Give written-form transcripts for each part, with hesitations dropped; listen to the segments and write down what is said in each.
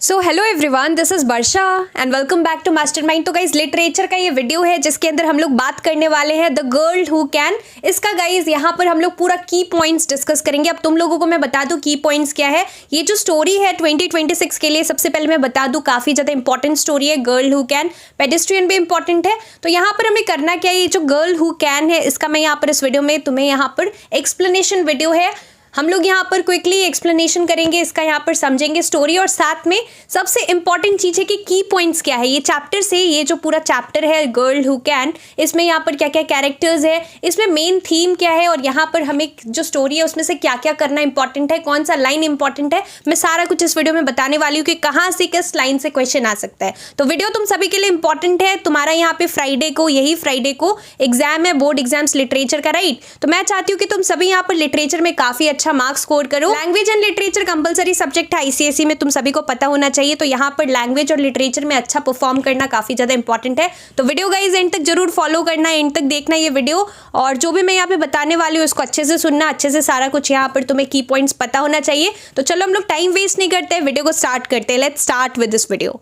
So hello everyone, this is Varsha and welcome back to Mastermind. तो guys literature का ये video है जिसके अंदर हम लोग बात करने वाले हैं द गर्ल हु कैन। इसका गाइज यहाँ पर हम लोग पूरा की पॉइंट्स डिस्कस करेंगे। अब तुम लोगों को मैं बता दूं की पॉइंट्स क्या है। ये जो स्टोरी है 2026 के लिए, सबसे पहले मैं बता दूं काफी ज्यादा इंपॉर्टेंट स्टोरी है गर्ल हु कैन। पेडेस्ट्रियन भी इंपॉर्टेंट है। तो यहाँ पर हमें करना क्या है, ये जो गर्ल हु कैन है इसका मैं यहाँ पर इस वीडियो में तुम्हें यहाँ पर एक्सप्लेनेशन वीडियो है, हम लोग यहाँ पर क्विकली एक्सप्लेनेशन करेंगे, इसका यहाँ पर समझेंगे स्टोरी। और साथ में सबसे इंपॉर्टेंट चीज है कि की पॉइंट्स क्या है। ये चैप्टर से, ये जो पूरा चैप्टर है गर्ल हु कैन, इसमें यहाँ पर क्या क्या कैरेक्टर्स है, इसमें मेन थीम क्या है और यहाँ पर हमें जो स्टोरी है उसमें से क्या क्या करना इंपॉर्टेंट है, कौन सा लाइन इंपॉर्टेंट है, मैं सारा कुछ इस वीडियो में बताने वाली हूँ कि कहाँ से किस लाइन से क्वेश्चन आ सकता है। तो वीडियो तुम सभी के लिए इंपॉर्टेंट है। तुम्हारा यहाँ पे फ्राइडे को, यही फ्राइडे को एग्जाम है, बोर्ड एग्जाम्स लिटरेचर का, राइट। तो मैं चाहती हूँ कि तुम सभी यहाँ पर लिटरेचर में काफी अच्छा मार्क्स स्कोर करो। Language and literature compulsory subject है आईसीएसई में, तुम सभी को पता होना चाहिए। तो यहाँ पर लैंग्वेज और लिटरेचर में अच्छा परफॉर्म करना काफी ज्यादा इंपॉर्टेंट है। तो वीडियो गाइज एंड तक जरूर फॉलो करना, एंड तक देखना ये वीडियो, और जो भी मैं यहाँ पे बताने वाली हूँ उसको अच्छे से सुनना, अच्छे से सारा कुछ यहाँ पर तुम्हें की पॉइंट्स पता होना चाहिए। तो चलो हम लोग टाइम वेस्ट नहीं करते, वीडियो को स्टार्ट करते हैं। Let's start with this video.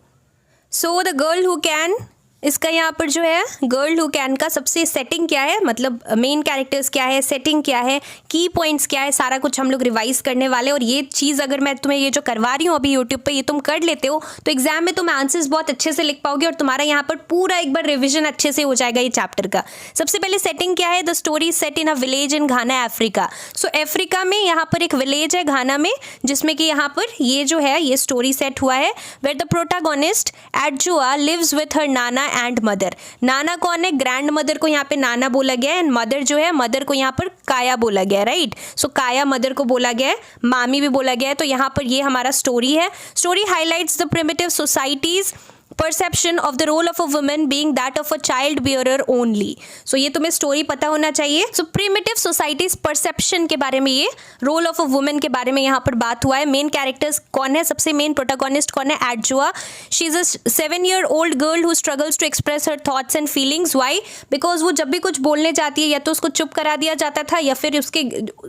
So the girl who can, इसका यहाँ पर जो है गर्ल हु कैन का सबसे सेटिंग क्या है, मतलब मेन कैरेक्टर्स क्या है, सेटिंग क्या है, की पॉइंट्स क्या है, सारा कुछ हम लोग रिवाइज करने वाले। और ये चीज़ अगर मैं तुम्हें ये जो करवा रही हूँ अभी यूट्यूब पे, ये तुम कर लेते हो तो एग्जाम में तुम आंसर्स बहुत अच्छे से लिख पाओगे और तुम्हारा यहाँ पर पूरा एक बार रिविजन अच्छे से हो जाएगा ये चैप्टर का। सबसे पहले सेटिंग क्या है, the story set in a village in Ghana Africa. So Africa में यहाँ पर एक विलेज है घाना में, जिसमें कि यहाँ पर ये जो है ये स्टोरी सेट हुआ है, where the protagonist Adjoa lives with her Nana and mother. नाना कौन है, ग्रैंड मदर को यहाँ पे नाना बोला गया है, एंड मदर जो है, मदर को यहाँ पर काया बोला गया है, राइट। सो काया मदर को बोला गया है, मामी भी बोला गया है। तो यहाँ पर ये हमारा स्टोरी है। Story highlights the primitive societies perception of the role of a woman being that of a child bearer only. So ये तुम्हें स्टोरी पता होना चाहिए। सो प्रिमिटिव सोसाइटीज परसेप्शन के बारे में, ये रोल ऑफ अ वुमन के बारे में यहाँ पर बात हुआ है। मेन कैरेक्टर्स कौन है, सबसे मेन प्रोटागोनिस्ट कौन है, Adjoa. She is a 7-year-old girl who struggles to express her thoughts and feelings. Why? Because वो जब भी कुछ बोलने जाती है या तो उसको चुप करा दिया जाता था, या फिर उसके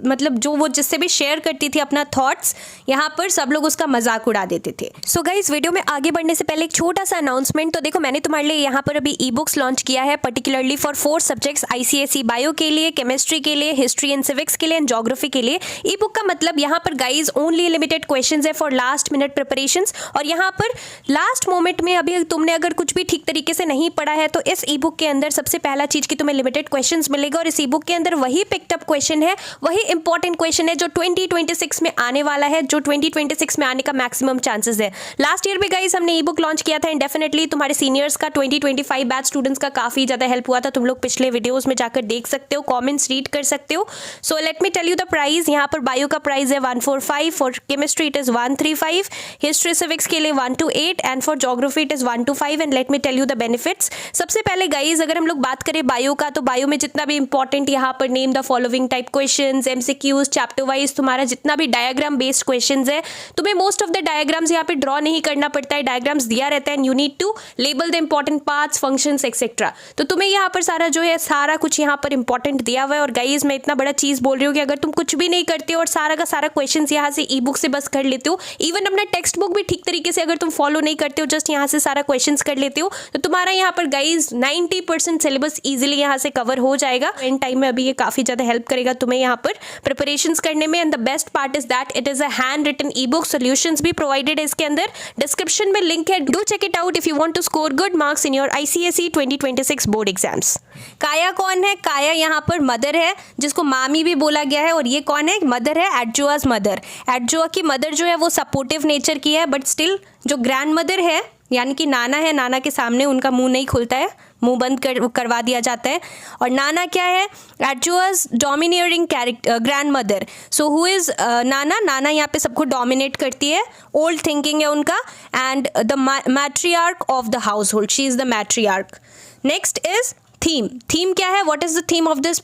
मतलब जो वो जिससे भी शेयर करती थी अपना थॉट्स, यहाँ पर सब लोग उसका मजाक उड़ा देते थे। सो गाइस, वीडियो में आगे बढ़ने से पहले एक छोटा सा अनाउंसमेंट। तो देखो, मैंने तुम्हारे लिए यहाँ पर अभी ई बुक्स लॉन्च किया है, particularly for 4 subjects, ICSE bio के लिए, केमिस्ट्री के लिए, हिस्ट्री एंड सिविक्स के लिए, एंड ज्योग्राफी के लिए। ई बुक का मतलब यहाँ पर गाइज ओनली लिमिटेड क्वेश्चंस है फॉर लास्ट मिनट प्रिपरेशंस। और यहाँ पर लास्ट मोमेंट में अभी तुमने अगर कुछ भी ठीक तरीके से नहीं पढ़ा है तो इस ई बुक के अंदर सबसे पहला चीज की तुम्हें लिमिटेड क्वेश्चंस मिलेगा। और इस ई बुक के अंदर वही पिक्ड अप क्वेश्चन है, वही इंपॉर्टेंट क्वेश्चन है जो 2026 में आने वाला है, जो 2026 में आने का मैक्सिमम चांसेस है। लास्ट ईयर भी गाइज हमने ई बुक लॉन्च किया था, एंड डेफिनेटली तुम्हारे सीनियर्स का 2025 बैच स्टूडेंट्स का काफी ज्यादा हेल्प हुआ था। तुम लोग पिछले वीडियोस में जाकर देख सकते हो, कमेंट्स रीड कर सकते हो। So let me tell you the price. यहाँ पर बायो का प्राइस है 145, for chemistry it is 135, history civics के लिए 128, and for geography it is 125। And let me tell you the benefits. सबसे पहले गाइज अगर हम लोग बात करें बायो का, तो बायो में जितना भी इंपॉर्टेंट यहाँ पर name the following type question, MCQs, chapter wise तुम्हारा जितना भी डायग्राम बेस्ड क्वेश्चन है, तुम्हें मोस्ट ऑफ द डायग्राम्स यहाँ पे ड्रॉ नहीं करना पड़ता है, डायग्राम्स दिया रहता है, you need to label the important parts, functions etcetera. तो तुम्हें यहाँ पर सारा जो है सारा कुछ यहाँ पर इंपॉर्टेंट दिया हुआ है। और गाइज मैं इतना बड़ा चीज बोल रही हूँ कि अगर तुम कुछ भी नहीं करते हो और सारा का सारा क्वेश्चंस यहाँ से ई बुक से बस कर लेते हो, इवन अपना टेक्स्ट बुक भी ठीक तरीके से अगर तुम फॉलो नहीं करते हो, जस्ट यहाँ से सारा क्वेश्चंस कर लेते हो, तो तुम्हारा यहाँ पर गाइज 90% सिलेबस इजिली यहाँ से कवर हो जाएगा। एंड टाइम में अभी ये काफी ज्यादा हेल्प करेगा तुम्हें यहाँ पर प्रिपरेशंस करने में। And the best part is that it is a handwritten ebook, solutions भी प्रोवाइडेड है इसके अंदर, डिस्क्रिप्शन में लिंक है, do check it out if you want to score good marks in your ICSE 2026 board exams. काया कौन है, काया यहाँ पर मदर है, जिसको मामी भी बोला गया है। और ये कौन है, मदर है, एडजुआज मदर। एडजुआ की मदर जो है वो सपोर्टिव नेचर की है, बट स्टिल जो ग्रैंड मदर है यानी कि नाना है, नाना के सामने उनका मुंह नहीं खुलता है, मुंह बंद करवा दिया जाता है। और नाना क्या है, Adjoa's domineering character grand mother. So who is Nana, Nana यहाँ पे सबको डोमिनेट करती है, ओल्ड थिंकिंग है उनका, and the matriarch of the household, she is the matriarch. Next is theme. Theme क्या है, what is the theme of this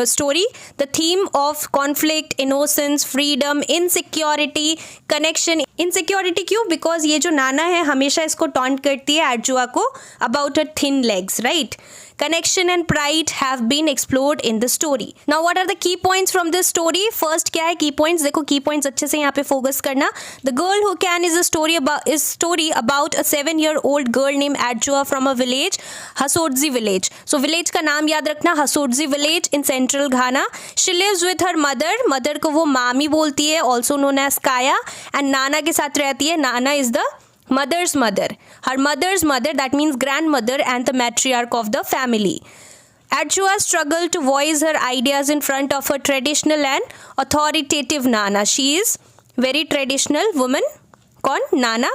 story, the theme of conflict, innocence, freedom, insecurity, connection. Insecurity क्यों, because ये जो नाना है हमेशा इसको taunt करती है एडजुआ को about her thin legs, right. connection and pride have been explored in the story. Now what are the key points from this story? First क्या है key points? देखो key points अच्छे से यहाँ पे focus करना. The Girl Who Can is a story about a 7-year-old girl named Adjoa from a village, Hasodzi village. So village का नाम याद रखना, Hasodzi village in central Ghana. She lives with her mother को वो मामी बोलती है, also known as Kaya, and नाना के साथ रहती है. नाना is the mother's mother. Her mother's mother, that means grandmother and the matriarch of the family. Adjoa struggled to voice her ideas in front of her traditional and authoritative Nana. She is very traditional woman. कौन? Nana.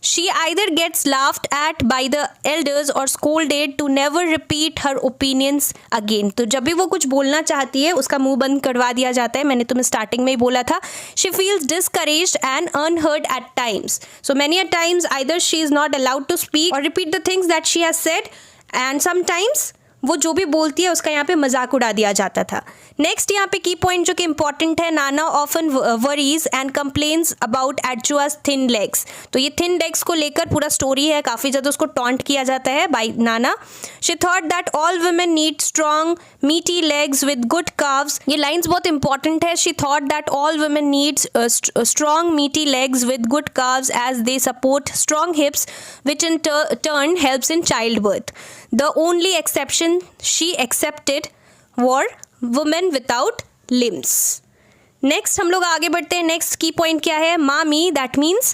She either gets laughed at by the elders or scolded to never repeat her opinions again. तो जब भी वो कुछ बोलना चाहती है उसका मुंह बंद करवा दिया जाता है. मैंने तुम्हें स्टार्टिंग में ही बोला था. She feels discouraged and unheard at times. So many a times either she is not allowed to speak or repeat the things that she has said, and sometimes वो जो भी बोलती है उसका यहाँ पे मजाक उड़ा दिया जाता था. नेक्स्ट यहाँ पे की पॉइंट जो कि इंपॉर्टेंट है, Nana often worries and complains about Adjoa's thin legs. तो ये थिन लेग्स को लेकर पूरा स्टोरी है, काफ़ी ज़्यादा उसको टॉन्ट किया जाता है by Nana. She thought that all women need strong meaty legs with good calves. ये लाइन्स बहुत इंपॉर्टेंट है. She thought that all women needs strong meaty legs with good calves as they support strong hips which in turn helps in child birth. The only exception she accepted were women without limbs. Next हम लोग आगे बढ़ते हैं. Next key point क्या है? Mami, that means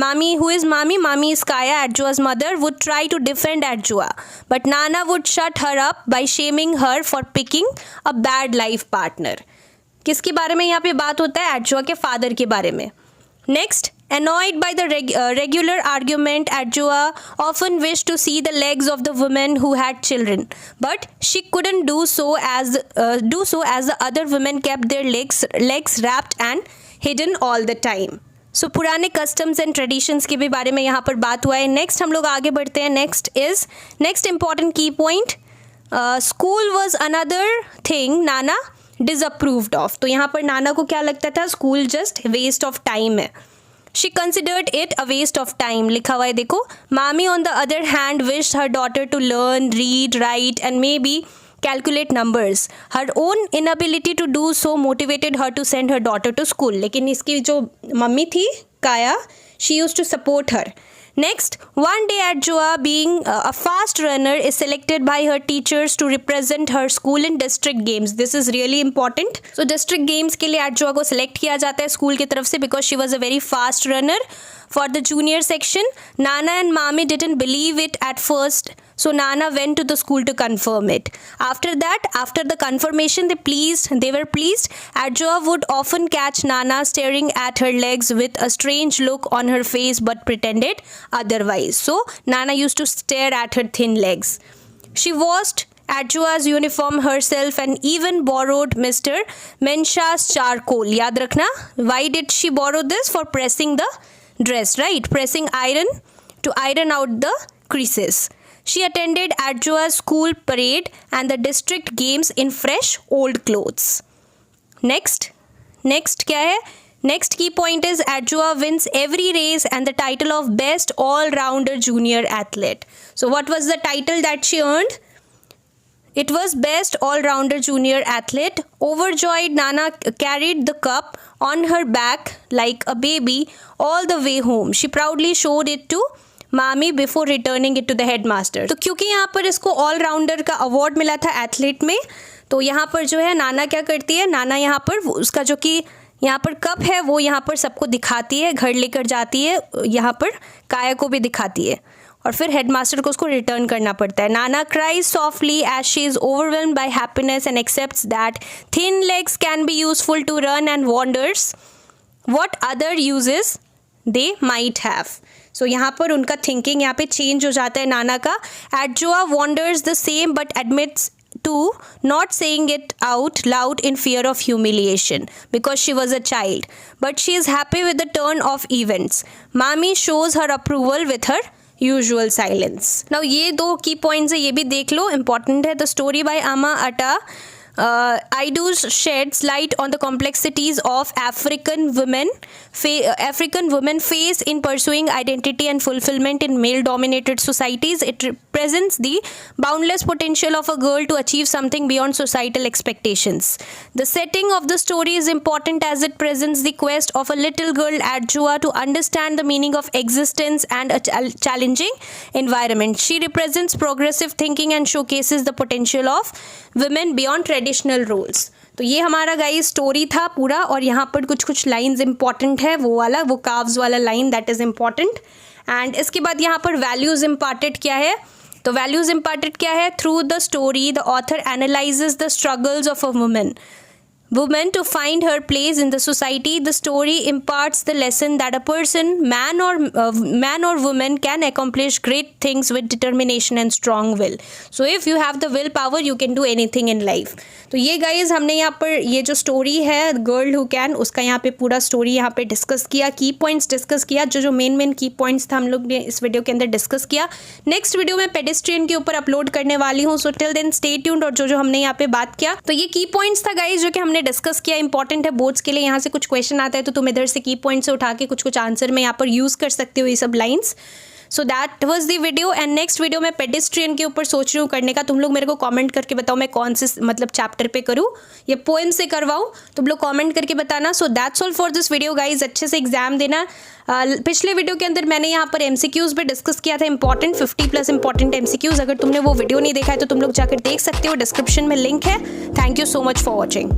Mami. Who is Mami? Mami is Kaya, Adjoa's mother, would try to defend Adjoa, but Nana would shut her up by shaming her for picking a bad life partner. किसके बारे में यहाँ पे बात होता है? Adjoa के father के बारे में. Next, annoyed by the regular argument, Adjoa often wished to see the legs of the women who had children, but she couldn't do so as the other women kept their legs wrapped and hidden all the time. So पुराने customs and traditions के भी बारे में यहाँ पर बात हुआ है. Next हम लोग आगे बढ़ते हैं. Next important key point. School was another thing Nana disapproved of. तो यहाँ पर नाना को क्या लगता था? School just waste of time है. She considered it a waste of time. लिखा हुआ है देखो. Mami on the other hand wished her daughter to learn, read, write and maybe calculate numbers. Her own inability to do so motivated her to send her daughter to school. लेकिन इसकी जो mummy थी काया, she used to support her. Next, one day Adjoa, being a fast runner, is selected by her teachers to represent her school in district games. This is really important. So district games के लिए Adjoa को select किया जाता है school की तरफ से because she was a very fast runner. For the junior section, Nana and Mami didn't believe it at first, so Nana went to the school to confirm it. After that, after the confirmation, they were pleased. Adjoa would often catch Nana staring at her legs with a strange look on her face but pretended otherwise. So Nana used to stare at her thin legs. She washed Adjoa's uniform herself and even borrowed Mr. Mensha's charcoal. याद रखना. Why did she borrow this? For pressing the dress, right? Pressing iron to iron out the creases. She attended Adjoa's school parade and the district games in fresh old clothes. Next क्या है? Next key point is Adjoa wins every race and the title of best all-rounder junior athlete. So what was the title that she earned? It was Best All-Rounder Junior Athlete. Overjoyed, Nana carried the cup on her back like a baby all the way home. She proudly showed it to Mami before returning it to the headmaster. तो क्योंकि यहाँ पर इसको all-rounder का award मिला था athlete में, तो यहाँ पर जो है नाना क्या करती है? नाना यहाँ पर उसका जो कि यहाँ पर कप है वो यहाँ पर सबको दिखाती है, घर लेकर जाती है, यहाँ पर काया को भी दिखाती है और फिर हेडमास्टर को उसको रिटर्न करना पड़ता है. Nana cries softly as she is overwhelmed by happiness and accepts that thin legs can be useful to run and wonders what other uses they might have. So यहाँ पर उनका थिंकिंग यहाँ पे चेंज हो जाता है नाना का. Adjoa wonders the same but admits to not saying it out loud in fear of humiliation because she was a child. But she is happy with the turn of events. Mami shows her approval with her usual silence. Now ये दो की points है, ये भी देख लो, important है. The story by अमा अटा Aidooz sheds light on the complexities of African women face in pursuing identity and fulfillment in male-dominated societies. It represents the boundless potential of a girl to achieve something beyond societal expectations. The setting of the story is important as it presents the quest of a little girl Adjoa to understand the meaning of existence and a challenging environment. She represents progressive thinking and showcases the potential of women beyond traditional roles. तो ये हमारा guys story था पूरा, और यहाँ पर कुछ कुछ लाइंस इंपॉर्टेंट है, वो काव्स वाला line that is important. And इसके बाद यहाँ पर वैल्यूज़ इम्पार्टेड क्या है, तो वैल्यूज़ इम्पार्टेड क्या है, through the story the author analyses the struggles of a woman to find her place in the society. The story imparts the lesson that a person, man or woman, can accomplish great things with determination and strong will. So if you have the willpower, you can do anything in life. तो ये guys हमने यहाँ पर ये जो story है girl who can, उसका यहाँ पे पूरा स्टोरी यहाँ पे डिस्कस किया, की पॉइंट्स डिस्कस किया, जो मेन की पॉइंट्स था हम लोग ने इस वीडियो के अंदर डिस्कस किया. नेक्स्ट वीडियो में पेडेस्ट्रियन के ऊपर अपलोड करने वाली हूँ, so till then stay tuned. और जो हमने यहाँ पे बात किया, तो ये की पॉइंट्स था गाइज जो कि हमने डिस्कस किया, इंपॉर्टेंट है बोर्ड्स के लिए. यहाँ से कुछ क्वेश्चन आता है तो तुम इधर से की पॉइंट से उठा के कुछ आंसर में यहाँ पर यूज कर सकते हो ये सब lines. So that was the video. And next video में पेडेस्ट्रियन के ऊपर सोच रही हूँ करने का. तुम लोग मेरे को कमेंट करके बताओ मैं कौन से मतलब चैप्टर पे करूँ, ये पोएम से करवाऊँ, तुम लोग कमेंट करके बताना. So that's all for this video guys. अच्छे से एग्जाम देना. पिछले वीडियो के अंदर मैंने यहाँ पर MCQs भी डिस्कस किया था, इंपॉर्टेंट 50+ इंपॉर्टेंट MCQs. अगर तुमने वो वीडियो नहीं देखा है तो तुम लोग जाकर देख सकते हो, डिस्क्रिप्शन में लिंक है. Thank you so much for watching.